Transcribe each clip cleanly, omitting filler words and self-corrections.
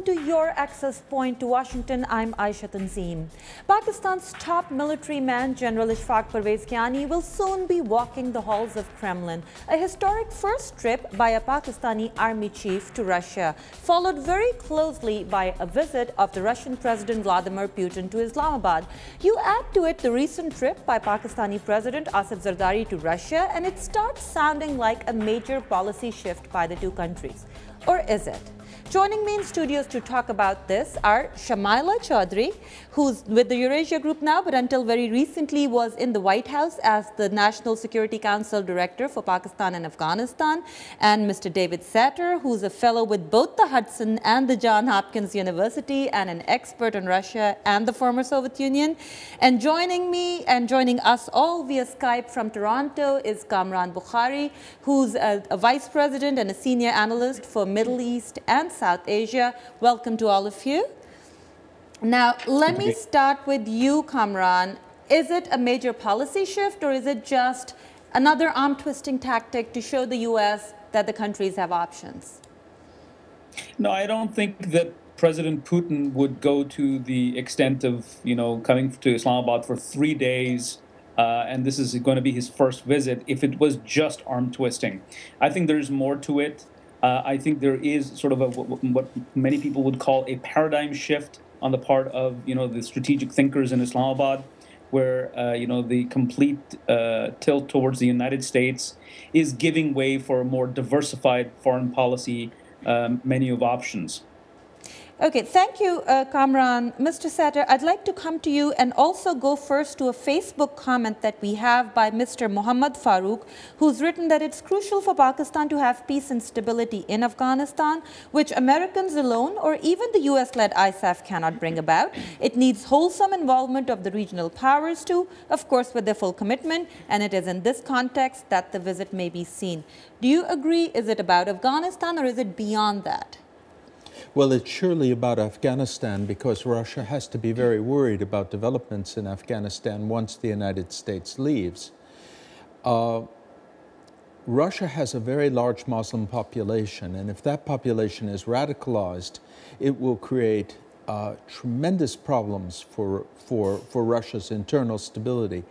welcome to your access point to Washington. I'm Aisha Tanzim. Pakistan's top military man, General Ishfaq Parvez Kiani, will soon be walking the halls of Kremlin, a historic first trip by a Pakistani army chief to Russia, followed very closely by a visit of the Russian President Vladimir Putin to Islamabad. You add to it the recent trip by Pakistani President Asif Zardari to Russia, and it starts sounding like a major policy shift by the two countries. Or is it? Joining me in studios to talk about this are Shamaila Chaudhry, who's with the Eurasia Group now, but until very recently was in the White House as the National Security Council Director for Pakistan and Afghanistan, and Mr. David Satter, who's a fellow with both the Hudson and the Johns Hopkins University and an expert on Russia and the former Soviet Union. And joining me and joining us all via Skype from Toronto is Kamran Bukhari, who's a Vice President and a Senior Analyst for Middle East and South Asia. Welcome to all of you. Now, let me start with you, Kamran. Is it a major policy shift, or is it just another arm-twisting tactic to show the U.S. that the countries have options? No, I don't think that President Putin would go to the extent of, coming to Islamabad for 3 days, and this is going to be his first visit, if it was just arm-twisting. I think there's more to it. I think there is sort of what many people would call a paradigm shift on the part of the strategic thinkers in Islamabad, where the complete tilt towards the United States is giving way for a more diversified foreign policy menu of options. Okay, thank you, Kamran. Mr. Satter, I'd like to come to you and also go first to a Facebook comment that we have by Mr. Muhammad Farooq, who's written that it's crucial for Pakistan to have peace and stability in Afghanistan, which Americans alone or even the US-led ISAF cannot bring about. It needs wholesome involvement of the regional powers too, of course with their full commitment, and it is in this context that the visit may be seen. Do you agree? Is it about Afghanistan or is it beyond that? Well, it's surely about Afghanistan, because Russia has to be very worried about developments in Afghanistan once the United States leaves. Russia has a very large Muslim population, and if that population is radicalized, it will create tremendous problems for Russia's internal stability.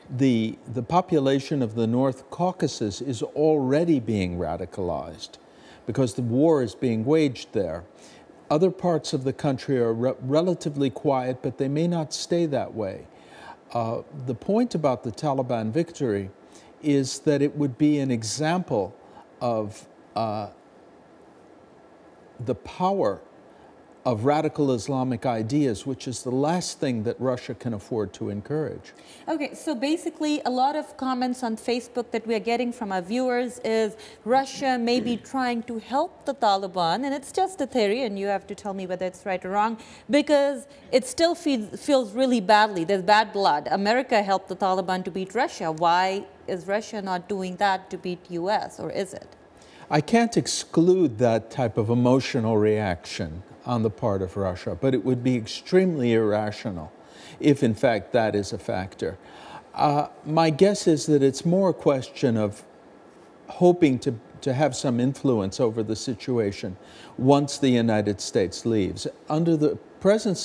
The population of the North Caucasus is already being radicalized, because the war is being waged there. Other parts of the country are relatively quiet, but they may not stay that way. The point about the Taliban victory is that it would be an example of the power of radical Islamic ideas, which is the last thing that Russia can afford to encourage. Okay, so basically a lot of comments on Facebook that we are getting from our viewers is Russia may be trying to help the Taliban, and it's just a theory, and you have to tell me whether it's right or wrong, because it still feels really badly. There's bad blood. America helped the Taliban to beat Russia. Why is Russia not doing that to beat US, or is it? I can't exclude that type of emotional reaction on the part of Russia, but it would be extremely irrational if, in fact, that is a factor. My guess is that it's more a question of hoping to have some influence over the situation once the United States leaves. In the present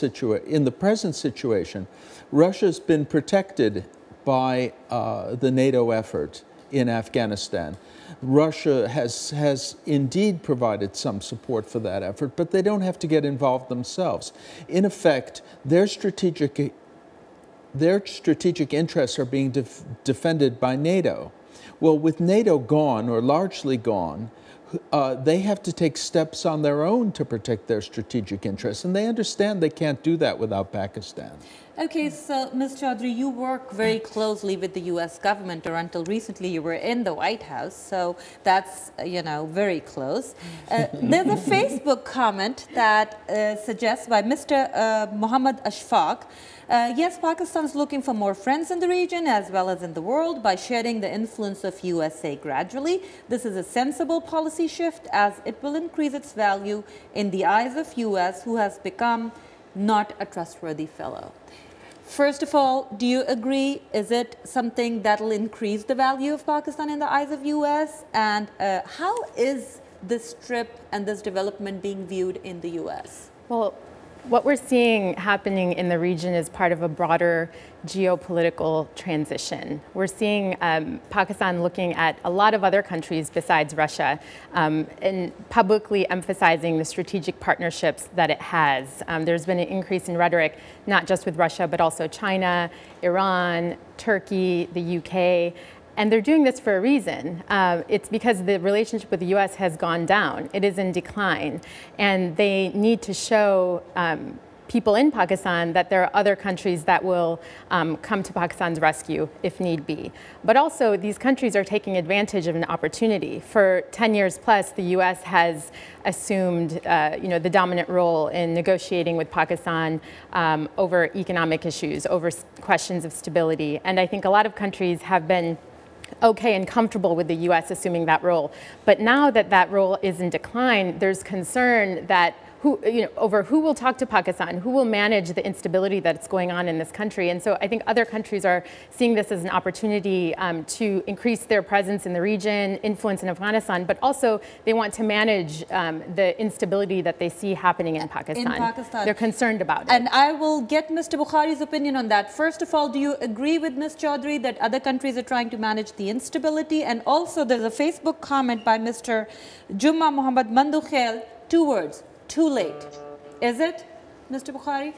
situation, Russia's been protected by the NATO effort in Afghanistan. Russia has indeed provided some support for that effort, but they don't have to get involved themselves. In effect, their strategic interests are being defended by NATO. Well, with NATO gone, or largely gone, they have to take steps on their own to protect their strategic interests, and they understand they can't do that without Pakistan. Okay, so Ms. Chaudhry, you work very closely with the U.S. government, or until recently you were in the White House, so that's, very close. There's a Facebook comment that suggests by Mr. Muhammad Ashfaq, yes, Pakistan is looking for more friends in the region as well as in the world by sharing the influence of USA gradually. This is a sensible policy shift, as it will increase its value in the eyes of US, who has become not a trustworthy fellow. First of all, do you agree? Is it something that will increase the value of Pakistan in the eyes of US? And how is this trip and this development being viewed in the U.S.? Well, what we're seeing happening in the region is part of a broader geopolitical transition. We're seeing Pakistan looking at a lot of other countries besides Russia and publicly emphasizing the strategic partnerships that it has. There's been an increase in rhetoric, not just with Russia, but also China, Iran, Turkey, the UK. And they're doing this for a reason. It's because the relationship with the U.S. has gone down. It is in decline. And they need to show people in Pakistan that there are other countries that will come to Pakistan's rescue if need be. But also, these countries are taking advantage of an opportunity. For 10 years plus, the U.S. has assumed the dominant role in negotiating with Pakistan over economic issues, over questions of stability. And I think a lot of countries have been okay and comfortable with the U.S. assuming that role. But now that that role is in decline, there's concern that over who will talk to Pakistan, who will manage the instability that's going on in this country. And so I think other countries are seeing this as an opportunity to increase their presence in the region, influence in Afghanistan, but also they want to manage the instability that they see happening in Pakistan. They're concerned about it. And I will get Mr. Bukhari's opinion on that. First of all, do you agree with Ms. Chaudhry that other countries are trying to manage the instability? And also there's a Facebook comment by Mr. Jumma Muhammad Mandukhail, 2 words. Too late. Is it, Mr. Bukhari?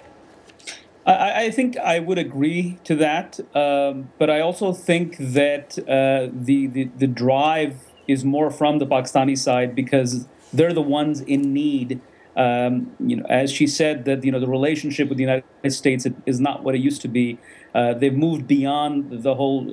I think I would agree to that, but I also think that the drive is more from the Pakistani side because they're the ones in need. As she said, that the relationship with the United States is not what it used to be. They've moved beyond the whole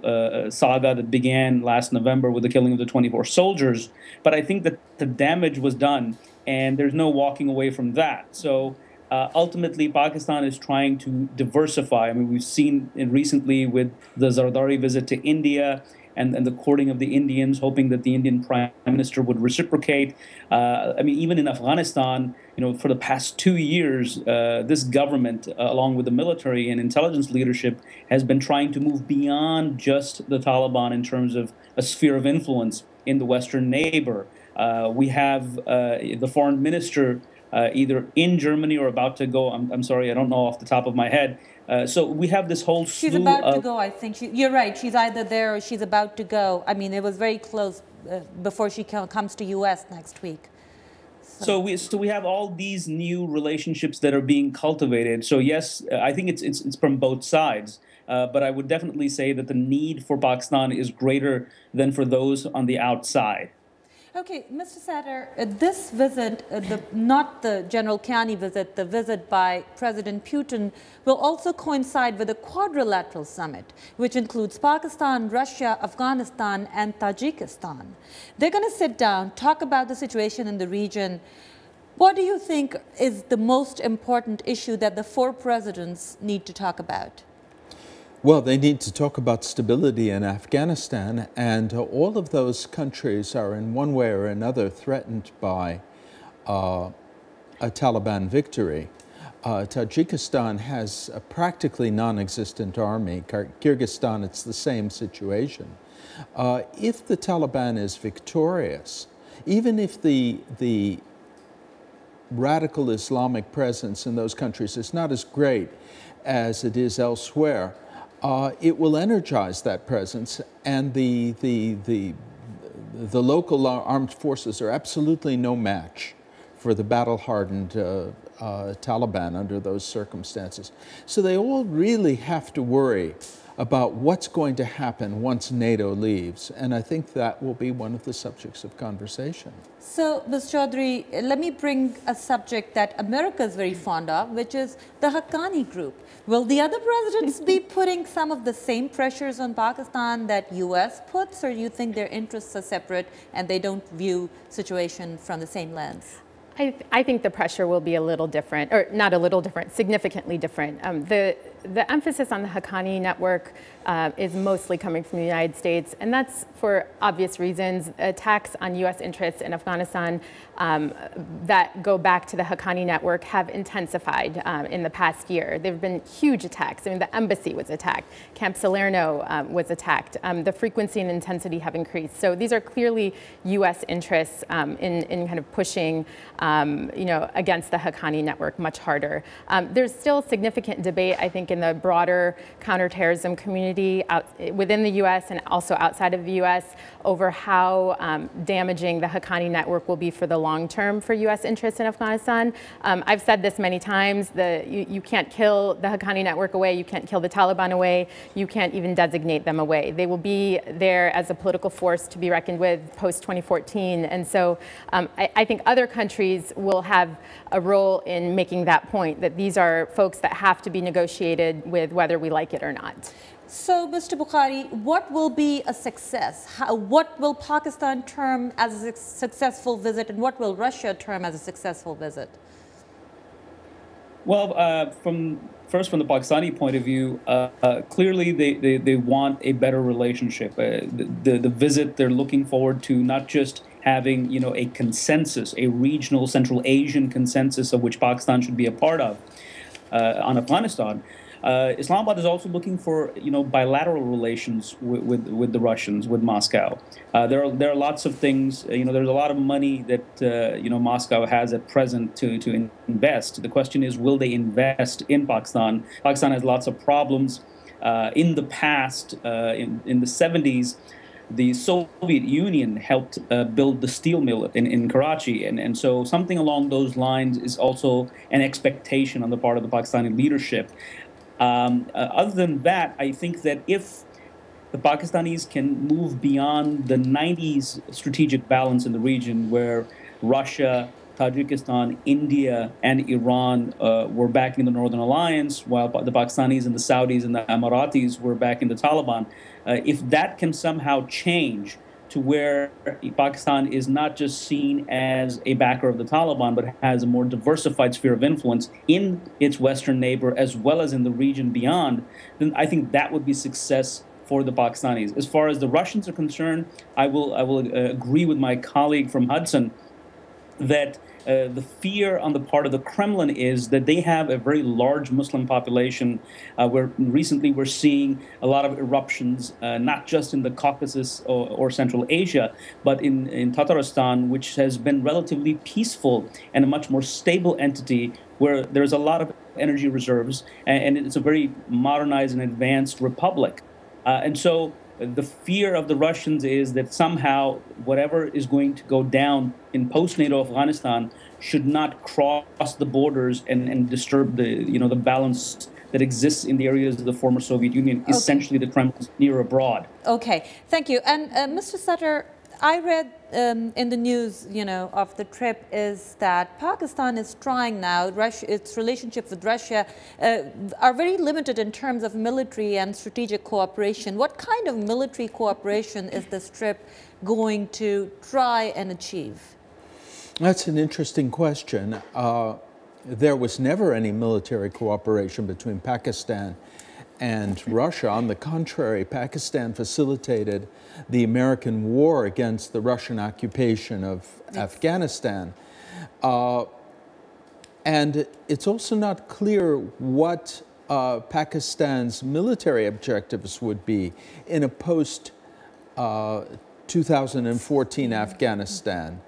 saga that began last November with the killing of the 24 soldiers. But I think that the damage was done. And there's no walking away from that. So ultimately, Pakistan is trying to diversify. I mean, we've seen it recently with the Zardari visit to India and the courting of the Indians, hoping that the Indian Prime Minister would reciprocate. Even in Afghanistan, for the past 2 years, this government, along with the military and intelligence leadership, has been trying to move beyond just the Taliban in terms of a sphere of influence in the Western neighbor. We have the foreign minister either in Germany or about to go. I'm sorry, I don't know off the top of my head. So we have this whole slew She's about to go, I think. You're right. She's either there or she's about to go. I mean, it was very close before she comes to U.S. next week. So we have all these new relationships that are being cultivated. So yes, I think it's from both sides. But I would definitely say that the need for Pakistan is greater than for those on the outside. Okay, Mr. Sattar, this visit, not the General Kiani visit, the visit by President Putin will also coincide with a quadrilateral summit, which includes Pakistan, Russia, Afghanistan, and Tajikistan. They're going to sit down, talk about the situation in the region. What do you think is the most important issue that the 4 presidents need to talk about? Well, they need to talk about stability in Afghanistan, and all of those countries are in one way or another threatened by a Taliban victory. Tajikistan has a practically non-existent army. Kyrgyzstan, it's the same situation. If the Taliban is victorious, even if the radical Islamic presence in those countries is not as great as it is elsewhere, it will energize that presence, and the local armed forces are absolutely no match for the battle-hardened Taliban under those circumstances. So they all really have to worry about what's going to happen once NATO leaves, and I think that will be one of the subjects of conversation. So, Ms. Chaudhry, let me bring a subject that America is very fond of, which is the Haqqani group. Will the other presidents be putting some of the same pressures on Pakistan that U.S. puts, or do you think their interests are separate and they don't view situation from the same lens? I think the pressure will be a little different, or not a little different, significantly different. The the emphasis on the Haqqani network is mostly coming from the United States, and that's for obvious reasons. Attacks on U.S. interests in Afghanistan that go back to the Haqqani network have intensified in the past year. There have been huge attacks. I mean, the embassy was attacked. Camp Salerno was attacked. The frequency and intensity have increased. So these are clearly U.S. interests in kind of pushing, against the Haqqani network much harder. There's still significant debate, I think, in the broader counterterrorism community within the U.S. and also outside of the U.S. over how damaging the Haqqani network will be for the long term for U.S. interests in Afghanistan. I've said this many times, you can't kill the Haqqani network away, you can't kill the Taliban away, you can't even designate them away. They will be there as a political force to be reckoned with post-2014. And so I think other countries will have a role in making that point, that these are folks that have to be negotiated with whether we like it or not. So, Mr. Bukhari, what will be a success? What will Pakistan term as a successful visit, and what will Russia term as a successful visit? Well, from the Pakistani point of view, clearly they want a better relationship. The visit, they're looking forward to not just having a consensus, a regional Central Asian consensus of which Pakistan should be a part of on Afghanistan. Islamabad is also looking for bilateral relations with the Russians, with Moscow. There are lots of things. There's a lot of money that Moscow has at present to invest. The question is, will they invest in Pakistan? Pakistan has lots of problems. In the past, in the 70s, the Soviet Union helped build the steel mill in Karachi, and so something along those lines is also an expectation on the part of the Pakistani leadership. Other than that, I think that if the Pakistanis can move beyond the 90s strategic balance in the region, where Russia, Tajikistan, India, and Iran were backing the Northern Alliance, while the Pakistanis and the Saudis and the Emiratis were backing the Taliban, if that can somehow change to where Pakistan is not just seen as a backer of the Taliban, but has a more diversified sphere of influence in its Western neighbor as well as in the region beyond, then I think that would be success for the Pakistanis. As far as the Russians are concerned, I will agree with my colleague from Hudson that the fear on the part of the Kremlin is that they have a very large Muslim population, where recently we're seeing a lot of eruptions, not just in the Caucasus or Central Asia, but in Tatarstan, which has been relatively peaceful and a much more stable entity where there's a lot of energy reserves, and it's a very modernized and advanced republic. And so the fear of the Russians is that somehow whatever is going to go down in post-NATO Afghanistan should not cross the borders and disturb the balance that exists in the areas of the former Soviet Union, okay. Essentially the Kremlin's near abroad. Okay, thank you. And Mr. Sutter, I read in the news, of the trip is that Pakistan is trying now, its relationship with Russia are very limited in terms of military and strategic cooperation. What kind of military cooperation is this trip going to try and achieve? That's an interesting question. There was never any military cooperation between Pakistan and Russia. On the contrary, Pakistan facilitated the American war against the Russian occupation of Afghanistan. And it's also not clear what Pakistan's military objectives would be in a post-2014 Afghanistan.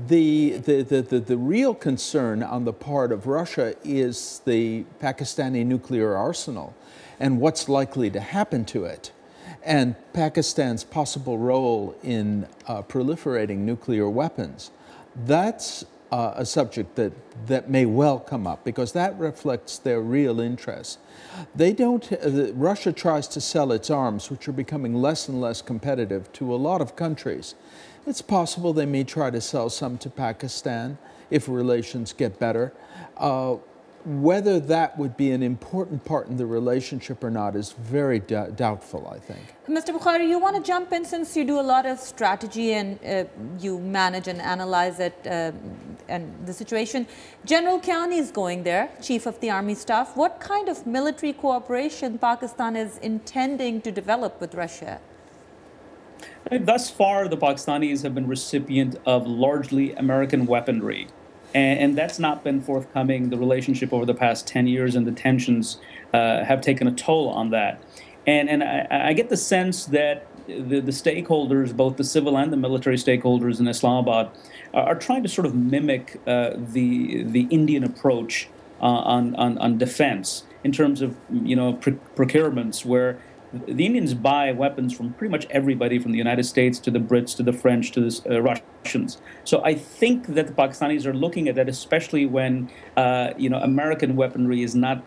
The real concern on the part of Russia is the Pakistani nuclear arsenal and what's likely to happen to it, and Pakistan's possible role in proliferating nuclear weapons. That's a subject that may well come up because that reflects their real interests. Russia tries to sell its arms, which are becoming less and less competitive, to a lot of countries. It's possible they may try to sell some to Pakistan if relations get better. Whether that would be an important part in the relationship or not is very doubtful, I think. Mr. Bukhari, you want to jump in since you do a lot of strategy and you manage and analyze it and the situation. General Kiani is going there, Chief of the Army Staff. What kind of military cooperation Pakistan is intending to develop with Russia? Thus far, the Pakistanis have been recipient of largely American weaponry. And that's not been forthcoming. The relationship over the past 10 years and the tensions have taken a toll on that. And I get the sense that the stakeholders, both the civil and the military stakeholders in Islamabad, are trying to sort of mimic the Indian approach on defense in terms of procurements, where the Indians buy weapons from pretty much everybody, from the United States to the Brits to the French to the Russians. So I think that the Pakistanis are looking at that, especially when American weaponry is not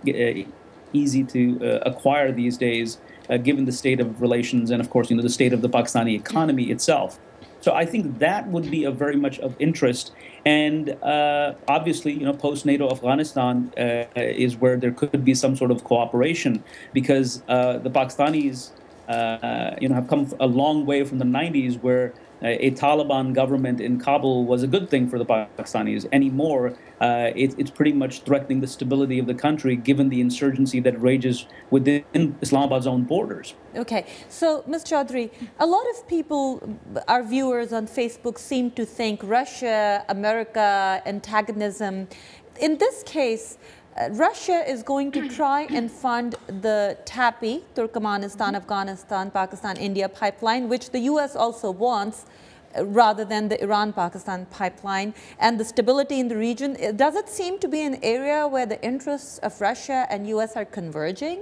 easy to acquire these days, given the state of relations and, of course, the state of the Pakistani economy itself. So I think that would be very much of interest. And obviously, post-NATO Afghanistan is where there could be some sort of cooperation, because the Pakistanis, have come a long way from the 90s, where a Taliban government in Kabul was a good thing for the Pakistanis. Anymore, it's pretty much threatening the stability of the country, given the insurgency that rages within Islamabad's own borders. Okay, so Ms. Chaudhry, a lot of people, our viewers on Facebook, seem to think Russia, America, antagonism. In this case, Russia is going to try and fund the TAPI, Turkmenistan, Afghanistan, Pakistan, India pipeline, which the US also wants, rather than the Iran-Pakistan pipeline, and the stability in the region. Does it seem to be an area where the interests of Russia and US are converging?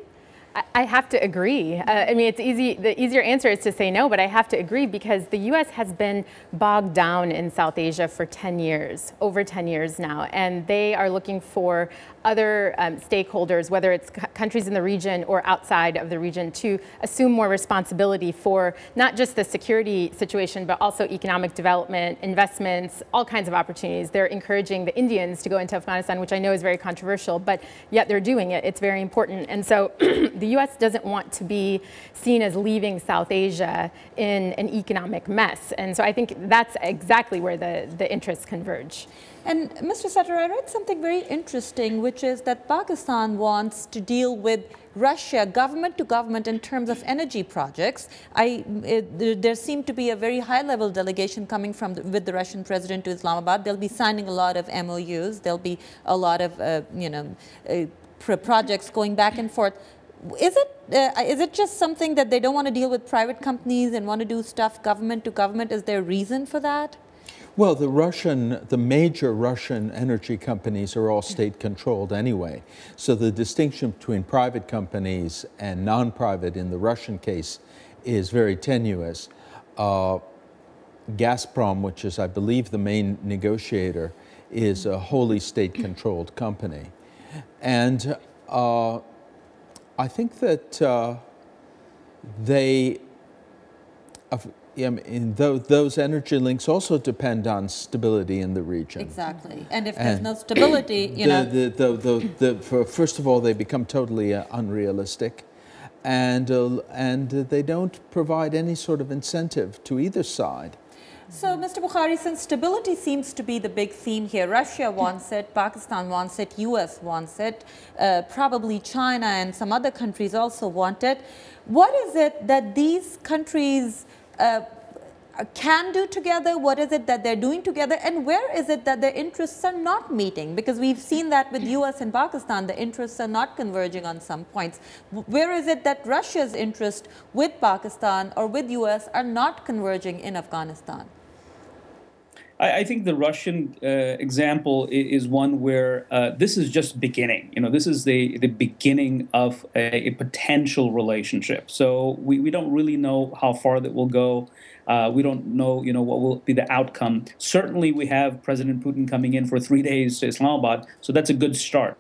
I have to agree. I mean, it's easy. The easier answer is to say no, but I have to agree, because the U.S. has been bogged down in South Asia for 10 years, over 10 years now, and they are looking for other stakeholders, whether it's countries in the region or outside of the region, to assume more responsibility for not just the security situation, but also economic development, investments, all kinds of opportunities. They're encouraging the Indians to go into Afghanistan, which I know is very controversial, but yet they're doing it. It's very important. And so the U.S. doesn't want to be seen as leaving South Asia in an economic mess. And so I think that's exactly where the interests converge. And Mr. Setter, I read something very interesting, which is that Pakistan wants to deal with Russia government to government in terms of energy projects. There seemed to be a very high-level delegation coming with the Russian president to Islamabad. They'll be signing a lot of MOUs. There'll be a lot of projects going back and forth. Is it just something that they don't want to deal with private companies and want to do stuff government to government? Is there a reason for that? Well, the major Russian energy companies are all state-controlled anyway. So the distinction between private companies and non-private in the Russian case is very tenuous. Gazprom, which is, I believe, the main negotiator, is a wholly state-controlled company. And I think that those energy links also depend on stability in the region. Exactly. And if there's no stability, first of all, they become totally unrealistic, and they don't provide any sort of incentive to either side. So, Mr. Bukhari, since stability seems to be the big theme here, Russia wants it, Pakistan wants it, US wants it, probably China and some other countries also want it. What is it that these countries can do together? What is it that they're doing together? And where is it that their interests are not meeting? Because we've seen that with US and Pakistan, the interests are not converging on some points. Where is it that Russia's interest with Pakistan or with US are not converging in Afghanistan? I think the Russian example is one where this is just beginning. This is the beginning of a potential relationship. So we don't really know how far that will go. We don't know, what will be the outcome. Certainly, we have President Putin coming in for 3 days to Islamabad, so that's a good start.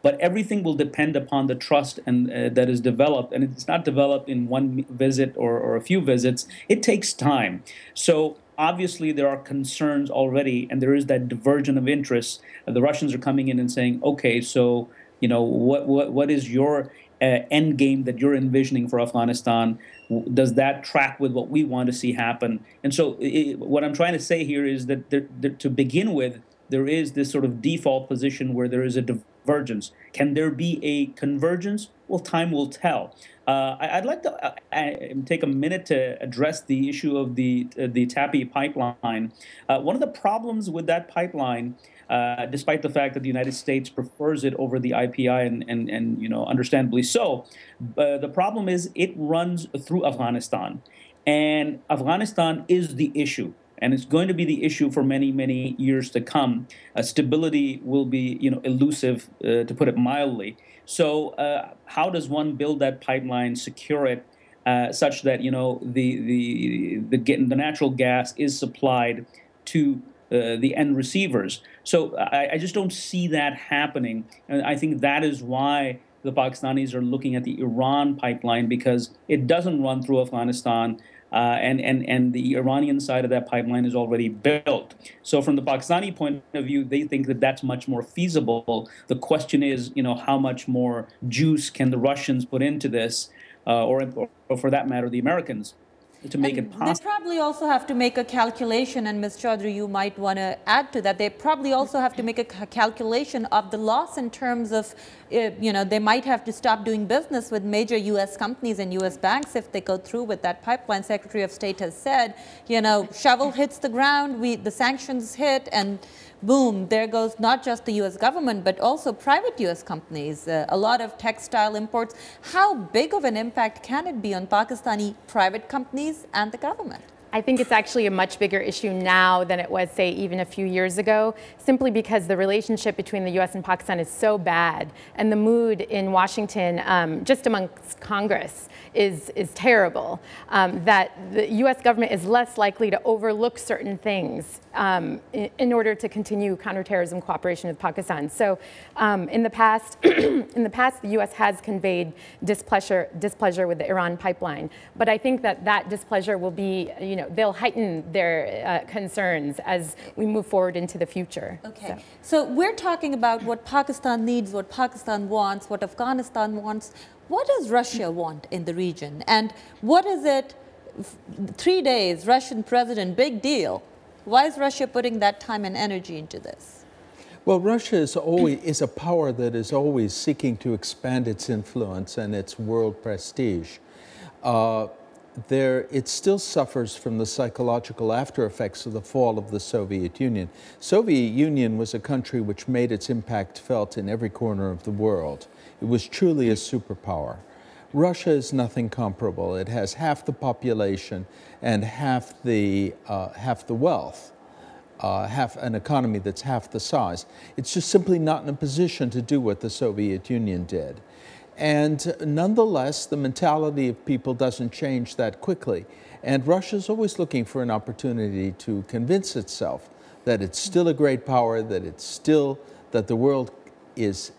But everything will depend upon the trust that is developed, and it's not developed in one visit or a few visits. It takes time. So obviously, there are concerns already, and there is that diversion of interests. The Russians are coming in and saying, okay, so what is your end game that you're envisioning for Afghanistan? Does that track with what we want to see happen? And so what I'm trying to say here is that to begin with, there is this sort of default position where there is a divergence. Can there be a convergence? Well, time will tell. I'd like to take a minute to address the issue of the TAPI pipeline. One of the problems with that pipeline, despite the fact that the United States prefers it over the IPI, and understandably so, the problem is it runs through Afghanistan, and Afghanistan is the issue. And it's going to be the issue for many, many years to come. Stability will be, elusive, to put it mildly. So, how does one build that pipeline, secure it, such that the natural gas is supplied to the end receivers? So, I just don't see that happening, and I think that is why the Pakistanis are looking at the Iran pipeline, because it doesn't run through Afghanistan. And the Iranian side of that pipeline is already built. So from the Pakistani point of view, they think that that's much more feasible. The question is, how much more juice can the Russians put into this, or for that matter, the Americans, to make it possible. They probably also have to make a calculation, and Ms. Chaudhry, you might want to add to that. They probably also have to make a calculation of the loss in terms of, they might have to stop doing business with major U.S. companies and U.S. banks if they go through with that pipeline. Secretary of State has said, shovel hits the ground, the sanctions hit, and boom, there goes not just the U.S. government, but also private U.S. companies, a lot of textile imports. How big of an impact can it be on Pakistani private companies and the government? I think it's actually a much bigger issue now than it was, say, even a few years ago, simply because the relationship between the U.S. and Pakistan is so bad, and the mood in Washington, just amongst Congress, is terrible, that the U.S. government is less likely to overlook certain things in order to continue counterterrorism cooperation with Pakistan. So in the past, the U.S. has conveyed displeasure with the Iran pipeline, but I think that displeasure will be, they'll heighten their concerns as we move forward into the future. Okay, so we're talking about what Pakistan needs, what Pakistan wants, what Afghanistan wants. What does Russia want in the region? And what is it, 3 days, Russian president, big deal. Why is Russia putting that time and energy into this? Well, Russia is a power that is always seeking to expand its influence and its world prestige. It still suffers from the psychological after effects of the fall of the Soviet Union. Soviet Union was a country which made its impact felt in every corner of the world. It was truly a superpower. Russia is nothing comparable. It has half the population and half the wealth, half an economy that's half the size. It's just simply not in a position to do what the Soviet Union did. And nonetheless, the mentality of people doesn't change that quickly. And Russia's always looking for an opportunity to convince itself that it's still a great power, that the world is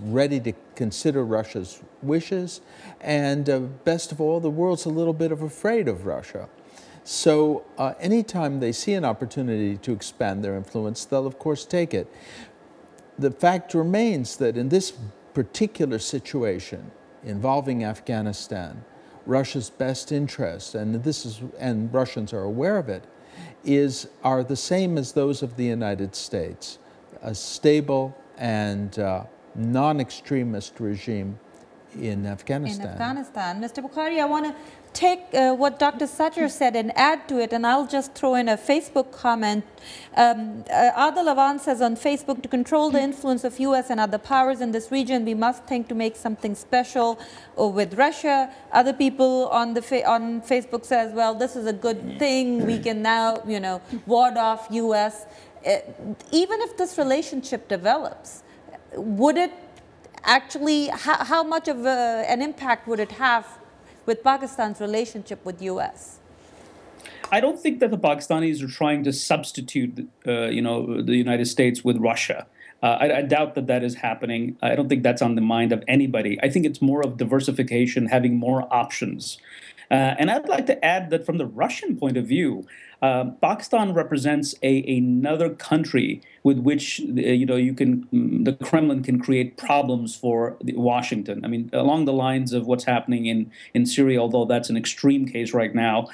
ready to consider Russia's wishes, and best of all, the world's a little bit afraid of Russia. So anytime they see an opportunity to expand their influence, they'll of course take it. The fact remains that in this particular situation involving Afghanistan, Russia's best interest, and Russians are aware of it, are the same as those of the United States: a stable and non-extremist regime in Afghanistan. Mr. Bukhari, I want to take what Dr. Sattar said and add to it, and I'll just throw in a Facebook comment. Adil Avan says on Facebook, to control the influence of U.S. and other powers in this region, we must think to make something special with Russia. Other people on Facebook says, well, this is a good thing. We can now, ward off U.S. Even if this relationship develops, would it actually, how much of an impact would it have with Pakistan's relationship with U.S.? I don't think that the Pakistanis are trying to substitute, the United States with Russia. I doubt that is happening. I don't think that's on the mind of anybody. I think it's more of diversification, having more options. And I'd like to add that from the Russian point of view, Pakistan represents another country with which the Kremlin can create problems for Washington. I mean, along the lines of what's happening in Syria, although that's an extreme case right now,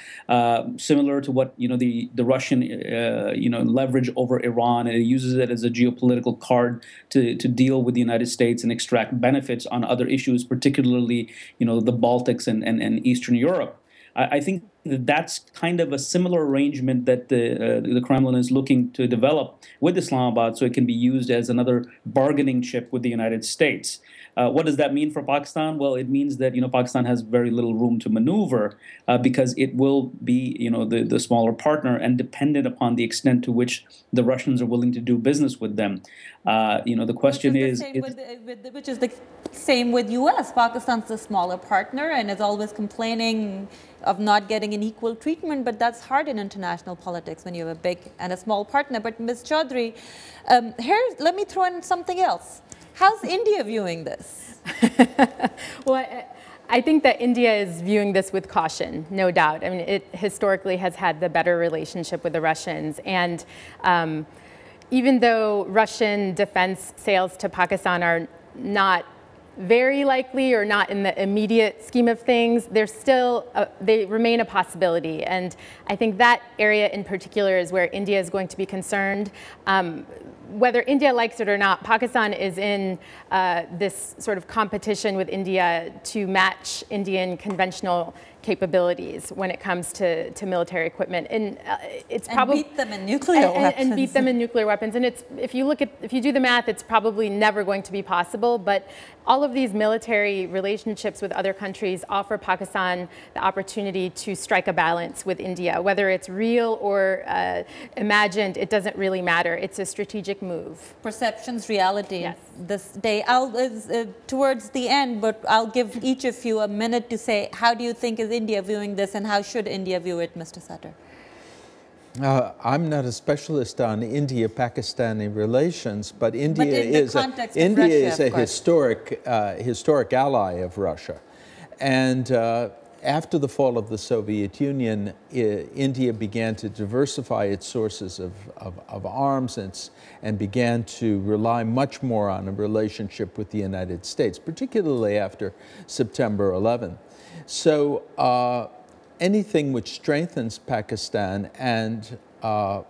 similar to what the Russian leverage over Iran. It uses it as a geopolitical card to deal with the United States and extract benefits on other issues, particularly the Baltics and Eastern Europe. I think that's kind of a similar arrangement that the Kremlin is looking to develop with Islamabad, so it can be used as another bargaining chip with the United States. What does that mean for Pakistan? Well, it means that Pakistan has very little room to maneuver because it will be the smaller partner and dependent upon the extent to which the Russians are willing to do business with them. The question which is the same with U.S. Pakistan's the smaller partner and is always complaining of not getting an equal treatment, but that's hard in international politics when you have a big and a small partner. But Ms. Chaudhry, let me throw in something else. How's India viewing this? Well, I think that India is viewing this with caution, no doubt. I mean, it historically has had the better relationship with the Russians. And even though Russian defense sales to Pakistan are not very likely or not in the immediate scheme of things, they remain a possibility. And I think that area in particular is where India is going to be concerned. Whether India likes it or not, Pakistan is in this sort of competition with India to match Indian conventional capabilities when it comes to military equipment, and it's probably beat them in nuclear weapons. And beat them in nuclear weapons. And if you do the math, it's probably never going to be possible. But all of these military relationships with other countries offer Pakistan the opportunity to strike a balance with India, whether it's real or imagined. It doesn't really matter. It's a strategic move. Perceptions, reality. Yes. This day, towards the end, but I'll give each of you a minute to say, how do you think is India viewing this, and how should India view it, Mr. Sattar? I'm not a specialist on India-Pakistani relations, but India is a historic ally of Russia, and after the fall of the Soviet Union, India began to diversify its sources of arms and began to rely much more on a relationship with the United States, particularly after September 11. So anything which strengthens Pakistan and the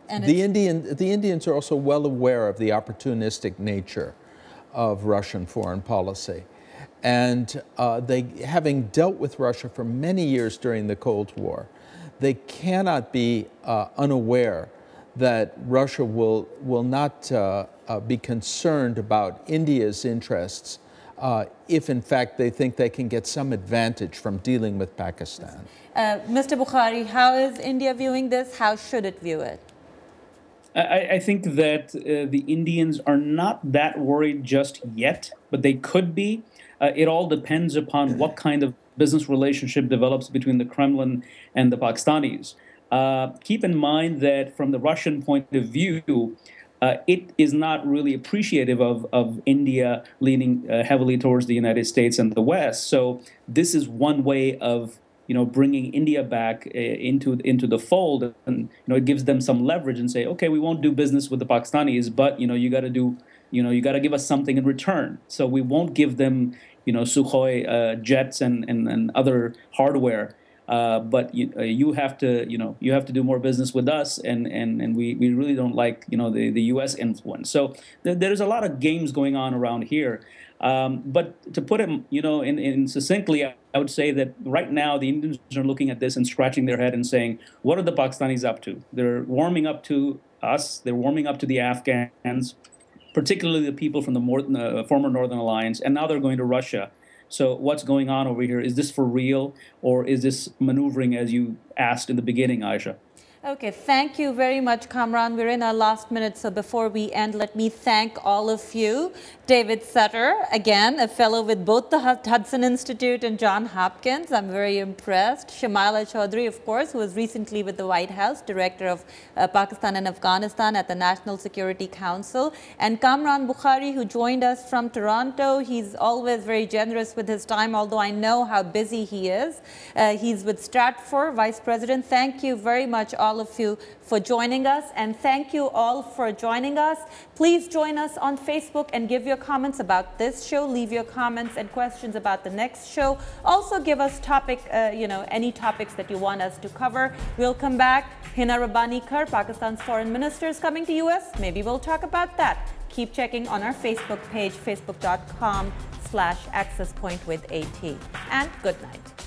Indians are also well aware of the opportunistic nature of Russian foreign policy. And having dealt with Russia for many years during the Cold War, they cannot be unaware that Russia will not be concerned about India's interests if, in fact, they think they can get some advantage from dealing with Pakistan. Mr. Bukhari, how is India viewing this? How should it view it? I think that the Indians are not that worried just yet, but they could be. It all depends upon what kind of business relationship develops between the Kremlin and the Pakistanis. Keep in mind that from the Russian point of view, it is not really appreciative of India leaning heavily towards the United States and the West. So this is one way of bringing India back into the fold, and it gives them some leverage and say, okay, we won't do business with the Pakistanis, but you got to give us something in return. So we won't give them Sukhoi jets and other hardware. But you have to do more business with us, and we really don't like the U.S. influence. So there's a lot of games going on around here. But to put it in succinctly, I would say that right now the Indians are looking at this and scratching their head and saying, what are the Pakistanis up to? They're warming up to us. They're warming up to the Afghans, particularly the people from the former Northern Alliance, and now they're going to Russia. So what's going on over here? Is this for real, or is this maneuvering, as you asked in the beginning, Aisha? Okay, thank you very much, Kamran. We're in our last minute, so before we end, let me thank all of you. David Sutter, again, a fellow with both the Hudson Institute and Johns Hopkins. I'm very impressed. Shamaila Chaudhry, of course, who was recently with the White House, Director of Pakistan and Afghanistan at the National Security Council. And Kamran Bukhari, who joined us from Toronto. He's always very generous with his time, although I know how busy he is. He's with Stratfor, Vice President. Thank you very much, all of you, for joining us, and thank you all for joining us. Please join us on Facebook and give your comments about this show. Leave your comments and questions about the next show. Also give us any topics that you want us to cover. We'll come back. Hina Rabbani Kar, Pakistan's foreign minister, is coming to US. Maybe we'll talk about that. Keep checking on our Facebook page, facebook.com/accesspointwithAT. And good night.